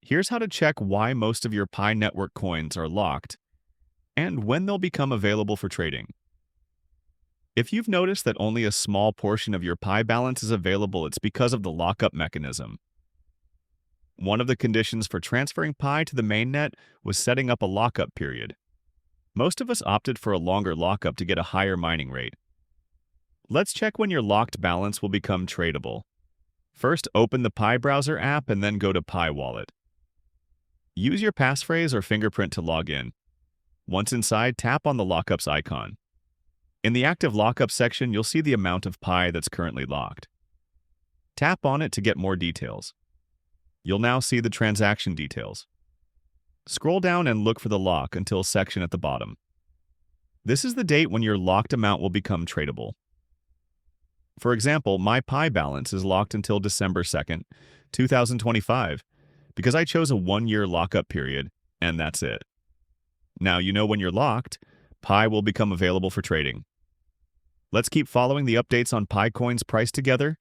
Here's how to check why most of your Pi network coins are locked and when they'll become available for trading. If you've noticed that only a small portion of your Pi balance is available, it's because of the lockup mechanism. One of the conditions for transferring Pi to the mainnet was setting up a lockup period. Most of us opted for a longer lockup to get a higher mining rate. Let's check when your locked balance will become tradable. First, open the Pi browser app and then go to Pi Wallet. Use your passphrase or fingerprint to log in. Once inside, tap on the Lockup's icon. In the Active Lockup section, you'll see the amount of Pi that's currently locked. Tap on it to get more details. You'll now see the transaction details. Scroll down and look for the Lock Until section at the bottom. This is the date when your locked amount will become tradable. For example, my Pi balance is locked until December 2nd, 2025, because I chose a 1-year lockup period, and that's it. Now you know when you're locked, Pi will become available for trading. Let's keep following the updates on Pi coins price together.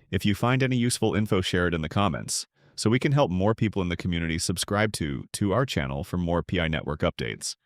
If you find any useful info, share it in the comments, so we can help more people in the community subscribe to our channel for more Pi network updates.